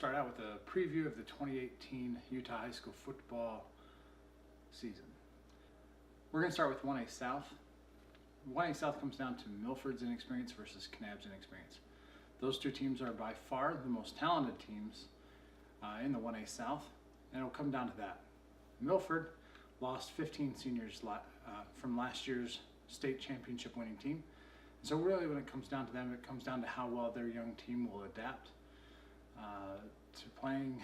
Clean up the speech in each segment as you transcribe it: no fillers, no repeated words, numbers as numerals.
start out with a preview of the 2018 Utah High School football season. We're going to start with 1A South. 1A South comes down to Milford's inexperience versus Kanab's inexperience. Those two teams are by far the most talented teams in the 1A South, and it'll come down to that. Milford lost 15 seniors from last year's state championship winning team. So really when it comes down to them, it comes down to how well their young team will adapt to playing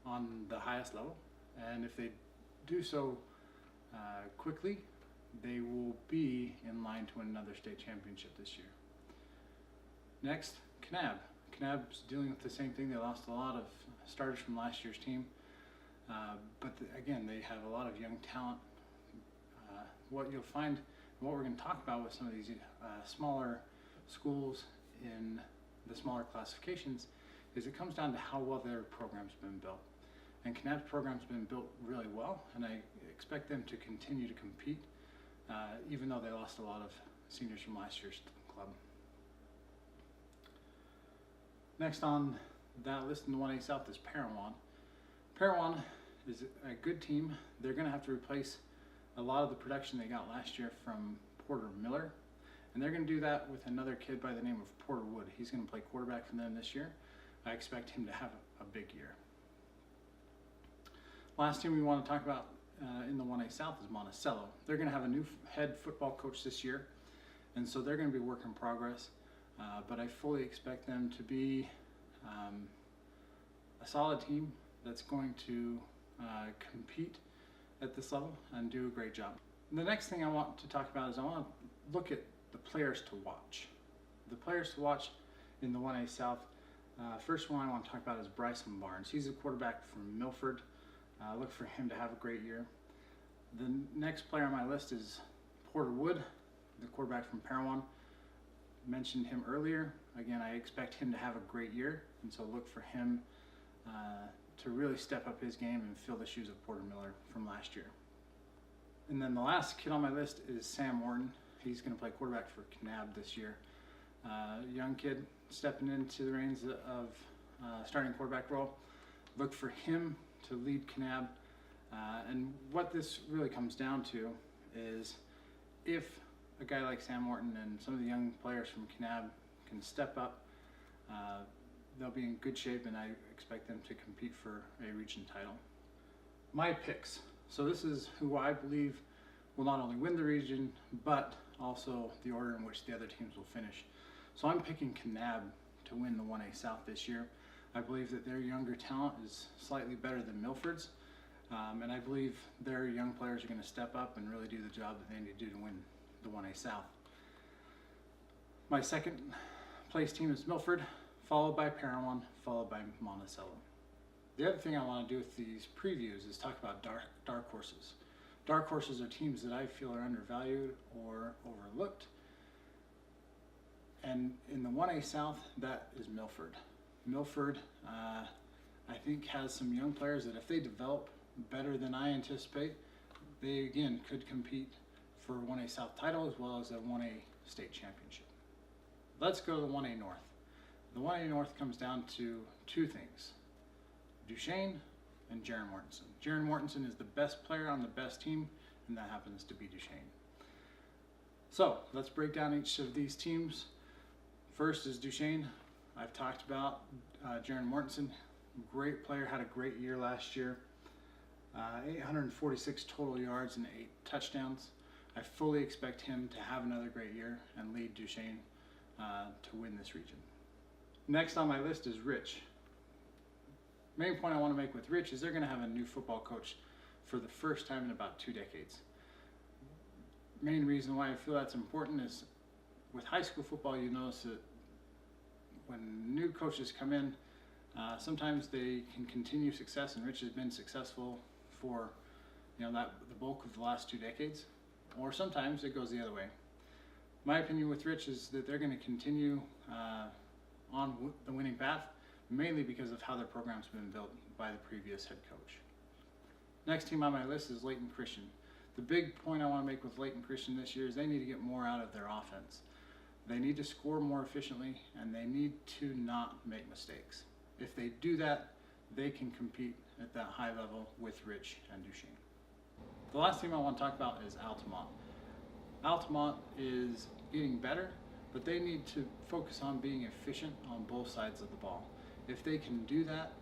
on the highest level. And if they do so quickly, they will be in line to win another state championship this year. Next, Kanab. Kanab's dealing with the same thing. They lost a lot of starters from last year's team. But again, they have a lot of young talent. What you'll find, what we're going to talk about with some of these smaller schools in the smaller classifications, is it comes down to how well their program's been built. And Kanab's program's been built really well, and I expect them to continue to compete, even though they lost a lot of seniors from last year's club. Next on that list in the 1A South is Parowan. Parowan is a good team. They're going to have to replace a lot of the production they got last year from Porter Miller, and they're going to do that with another kid by the name of Porter Wood. He's going to play quarterback for them this year. I expect him to have a big year. Last team we want to talk about in the 1A South is Monticello. They're going to have a new head football coach this year, and so they're going to be work in progress, but I fully expect them to be a solid team that's going to compete at this level and do a great job. The next thing I want to talk about is I want to look at the players to watch. The players to watch in the 1A South. First one I want to talk about is Bryson Barnes. He's a quarterback from Milford. Look for him to have a great year. The next player on my list is Porter Wood, the quarterback from Parowan. Mentioned him earlier. Again, I expect him to have a great year, and so look for him to really step up his game and fill the shoes of Porter Miller from last year. And then the last kid on my list is Sam Morton. He's going to play quarterback for Kanab this year. Young kid stepping into the reins of starting quarterback role. Look for him to lead Kanab. And what this really comes down to is if a guy like Sam Morton and some of the young players from Kanab can step up, they'll be in good shape, and I expect them to compete for a region title. My picks. So this is who I believe will not only win the region, but also the order in which the other teams will finish. So I'm picking Kanab to win the 1A South this year. I believe that their younger talent is slightly better than Milford's, and I believe their young players are going to step up and really do the job that they need to do to win the 1A South. My second place team is Milford, followed by Parowan, followed by Monticello. The other thing I want to do with these previews is talk about dark horses. Dark horses are teams that I feel are undervalued or overlooked. And in the 1A South, that is Milford. Milford, I think, has some young players that if they develop better than I anticipate, they again could compete for 1A South title as well as a 1A state championship. Let's go to the 1A North. The 1A North comes down to two things: Duchesne and Jaron Mortensen. Jaron Mortensen is the best player on the best team, and that happens to be Duchesne. So let's break down each of these teams. First is Duchesne. I've talked about Jaron Mortensen. Great player, had a great year last year. 846 total yards and 8 touchdowns. I fully expect him to have another great year and lead Duchesne to win this region. Next on my list is Rich. Main point I want to make with Rich is they're going to have a new football coach for the first time in about 2 decades. Main reason why I feel that's important is with high school football, you notice that when new coaches come in, sometimes they can continue success, and Rich has been successful for the bulk of the last 2 decades, or sometimes it goes the other way. My opinion with Rich is that they're going to continue on the winning path, mainly because of how their program's been built by the previous head coach. Next team on my list is Layton Christian. The big point I want to make with Layton Christian this year is they need to get more out of their offense. They need to score more efficiently, and they need to not make mistakes. If they do that, they can compete at that high level with Rich and Duchesne. The last team I want to talk about is Altamont. Altamont is getting better, but they need to focus on being efficient on both sides of the ball. If they can do that,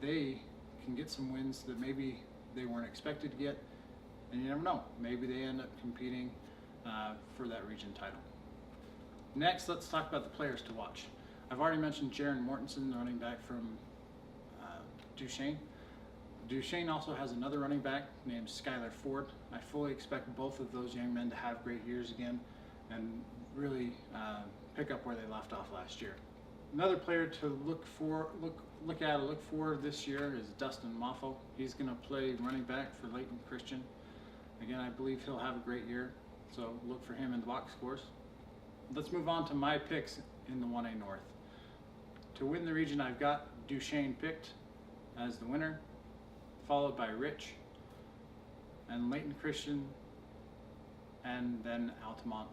they can get some wins that maybe they weren't expected to get, and you never know, maybe they end up competing for that region title. Next, let's talk about the players to watch. I've already mentioned Jaron Mortensen, running back from Duchesne. Duchesne also has another running back named Skylar Ford. I fully expect both of those young men to have great years again and really pick up where they left off last year. Another player to look for this year is Dustin Moffo. He's going to play running back for Layton Christian. Again, I believe he'll have a great year, so look for him in the box scores. Let's move on to my picks in the 1A North. To win the region, I've got Duchesne picked as the winner, followed by Rich, and Layton Christian, and then Altamont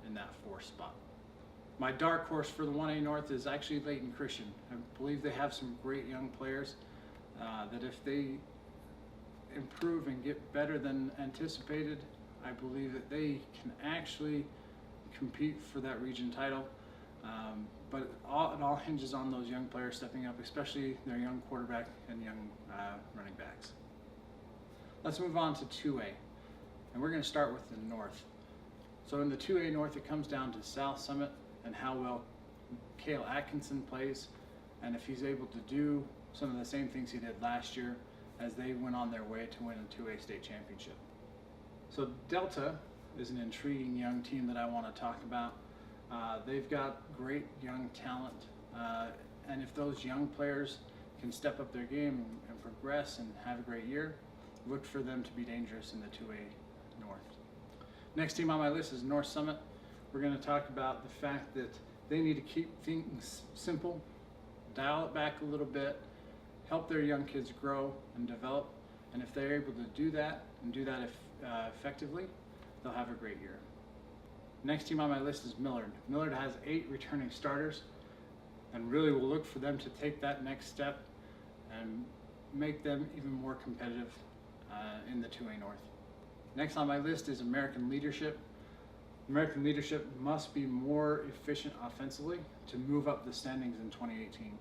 in that 4th spot. My dark horse for the 1A North is actually Layton Christian. I believe they have some great young players that if they improve and get better than anticipated, I believe that they can actually compete for that region title. But it all hinges on those young players stepping up, especially their young quarterback and young running backs. Let's move on to 2A, and we're going to start with the North. So in the 2A North, it comes down to South Summit and how well Cale Atkinson plays, and if he's able to do some of the same things he did last year as they went on their way to win a 2A state championship. So Delta is an intriguing young team that I want to talk about. They've got great young talent, and if those young players can step up their game and progress and have a great year, look for them to be dangerous in the 2A North. Next team on my list is North Summit. We're going to talk about the fact that they need to keep things simple, dial it back a little bit, help their young kids grow and develop, and if they're able to do that and do that effectively, they'll have a great year. Next team on my list is Millard. Millard has 8 returning starters, and really will look for them to take that next step and make them even more competitive in the 2A North. Next on my list is American Leadership. American Leadership must be more efficient offensively to move up the standings in 2018.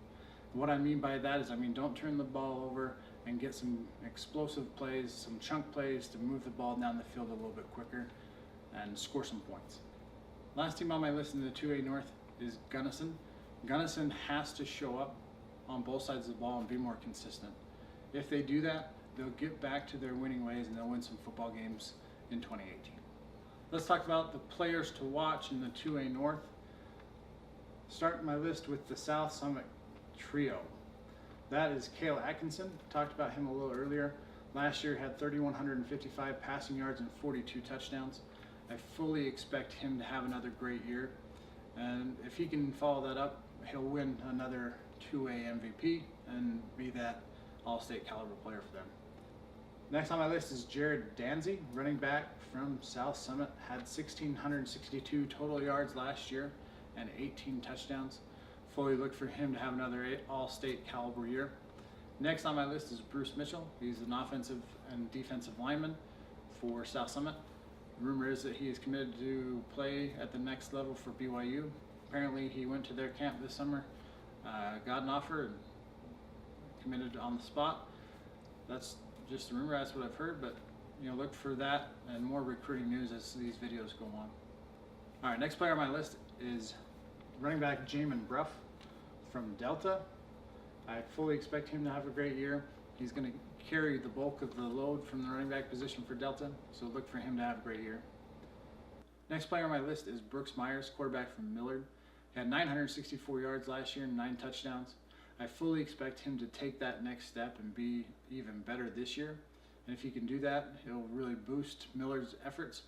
What I mean by that is, don't turn the ball over and get some explosive plays, some chunk plays to move the ball down the field a little bit quicker and score some points. Last team on my list in the 2A North is Gunnison. Gunnison has to show up on both sides of the ball and be more consistent. If they do that, they'll get back to their winning ways and they'll win some football games in 2018. Let's talk about the players to watch in the 2A North. Starting my list with the South Summit trio. That is Cale Atkinson. Talked about him a little earlier. Last year had 3,155 passing yards and 42 touchdowns. I fully expect him to have another great year, and if he can follow that up, he'll win another 2A MVP and be that all-state caliber player for them. Next on my list is Jared Danzy, running back from South Summit. Had 1,662 total yards last year and 18 touchdowns. Fully look for him to have another all-state caliber year. Next on my list is Bruce Mitchell. He's an offensive and defensive lineman for South Summit. Rumor is that he is committed to play at the next level for BYU. Apparently he went to their camp this summer, got an offer, and committed on the spot. That's just a rumor, that's what I've heard, but look for that and more recruiting news as these videos go on. All right, next player on my list is running back Jamin Bruff from Delta. I fully expect him to have a great year. He's going to carry the bulk of the load from the running back position for Delta, so look for him to have a great year. Next player on my list is Brooks Myers, quarterback from Millard. He had 964 yards last year and 9 touchdowns. I fully expect him to take that next step and be even better this year. And if he can do that, he'll really boost Millard's efforts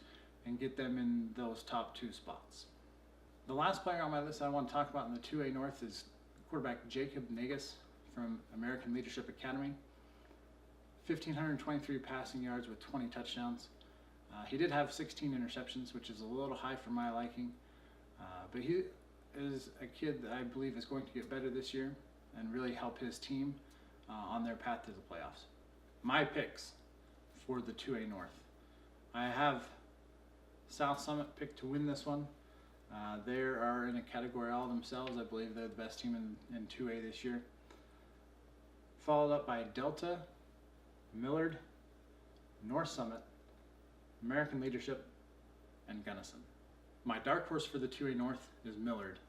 and get them in those top 2 spots. The last player on my list I want to talk about in the 2A North is quarterback Jacob Negus from American Leadership Academy. 1,523 passing yards with 20 touchdowns. He did have 16 interceptions, which is a little high for my liking. But he is a kid that I believe is going to get better this year and really help his team on their path to the playoffs. My picks for the 2A North. I have South Summit picked to win this one. They are in a category all themselves. I believe they're the best team in 2A this year. Followed up by Delta, Millard, North Summit, American Leadership, and Gunnison. My dark horse for the 2A North is Millard.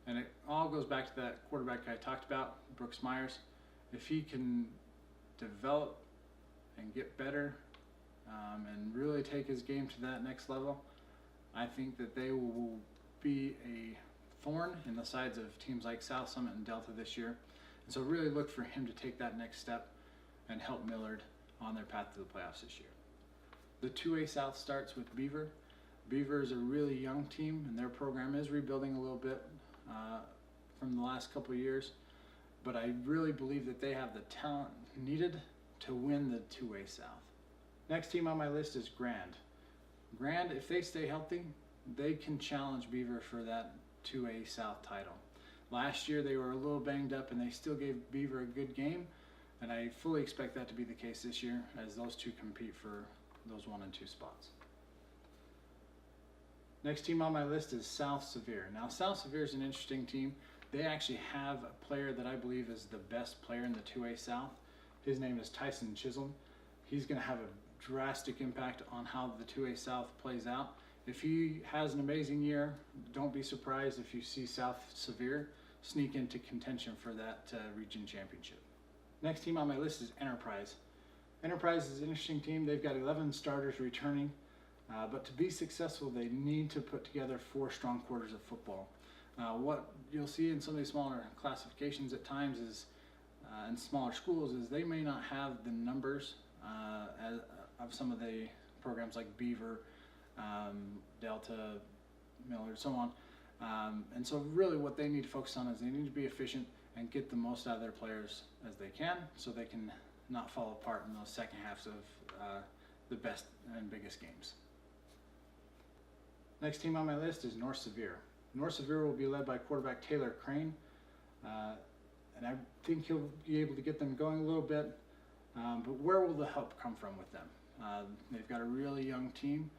And it all goes back to that quarterback I talked about, Brooks Myers. If he can develop and get better and really take his game to that next level, I think that they will be a thorn in the sides of teams like South Summit and Delta this year. And so really look for him to take that next step and help Millard on their path to the playoffs this year. The 2A South starts with Beaver. Beaver is a really young team, and their program is rebuilding a little bit from the last couple of years. But I really believe that they have the talent needed to win the 2A South. Next team on my list is Grand. Grand, if they stay healthy, they can challenge Beaver for that 2A South title. Last year they were a little banged up and they still gave Beaver a good game, and I fully expect that to be the case this year as those two compete for those 1 and 2 spots. Next team on my list is South Sevier. Now South Sevier is an interesting team. They actually have a player that I believe is the best player in the 2A South. His name is Tyson Chisholm. He's going to have a drastic impact on how the 2A South plays out. If he has an amazing year, don't be surprised if you see South Sevier sneak into contention for that region championship. Next team on my list is Enterprise. Enterprise is an interesting team. They've got 11 starters returning, but to be successful, they need to put together 4 strong quarters of football. What you'll see in some of these smaller classifications at times is, in smaller schools, is they may not have the numbers of some of the programs like Beaver, Delta, Millard, so on. And so really what they need to focus on is they need to be efficient and get the most out of their players as they can so they can not fall apart in those second halves of the best and biggest games. Next team on my list is North Sevier. North Sevier will be led by quarterback Taylor Crane, and I think he'll be able to get them going a little bit, but where will the help come from with them? They've got a really young team,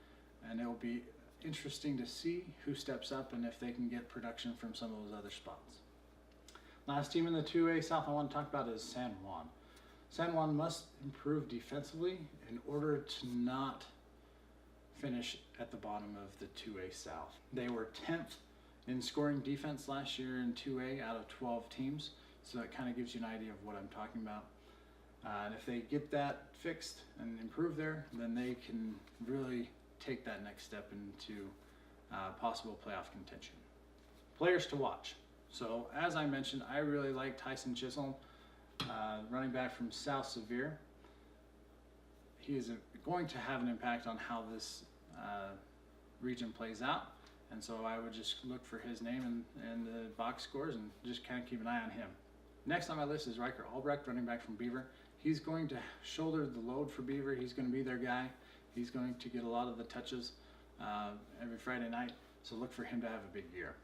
and it'll be interesting to see who steps up and if they can get production from some of those other spots. Last team in the 2A South I want to talk about is San Juan. San Juan must improve defensively in order to not finish at the bottom of the 2A South. They were 10th in scoring defense last year in 2A out of 12 teams, so that kind of gives you an idea of what I'm talking about. And if they get that fixed and improve there, then they can really take that next step into possible playoff contention. Players to watch. So as I mentioned, I really like Tyson Chisholm, running back from South Sevier. He is going to have an impact on how this region plays out, and so I would just look for his name in the box scores and just kind of keep an eye on him. Next on my list is Riker Albrecht, running back from Beaver. He's going to shoulder the load for Beaver. He's going to be their guy. He's going to get a lot of the touches every Friday night, so look for him to have a big year.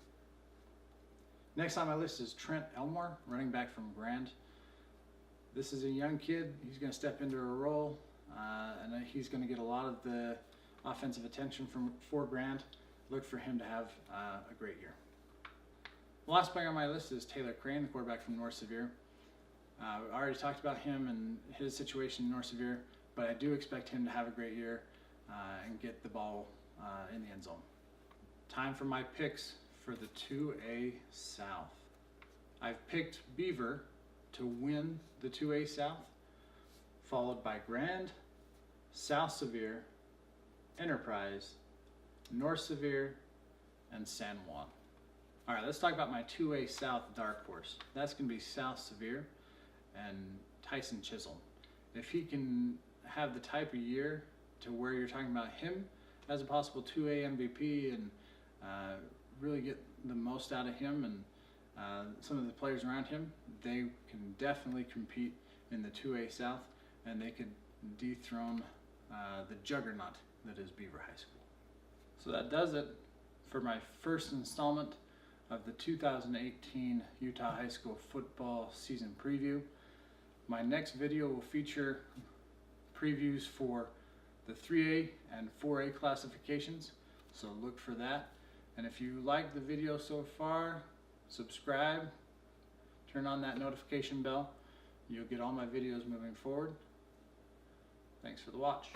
Next on my list is Trent Elmore, running back from Grand. This is a young kid. He's going to step into a role, and he's going to get a lot of the offensive attention for Grand. Look for him to have a great year. The last player on my list is Taylor Crane, the quarterback from North Sevier. I already talked about him and his situation in North Sevier, but I do expect him to have a great year and get the ball in the end zone. Time for my picks for the 2A South. I've picked Beaver to win the 2A South, followed by Grand, South Sevier, Enterprise, North Sevier, and San Juan. All right, let's talk about my 2A South dark horse. That's going to be South Sevier and Tyson Chisholm. If he can have the type of year to where you're talking about him as a possible 2A MVP and really get the most out of him and some of the players around him, they can definitely compete in the 2A South, and they could dethrone the juggernaut that is Beaver High School. So that does it for my first installment of the 2018 Utah High School football season preview. My next video will feature previews for the 3A and 4A classifications, so look for that. And if you like the video so far, subscribe, turn on that notification bell. You'll get all my videos moving forward. Thanks for the watch.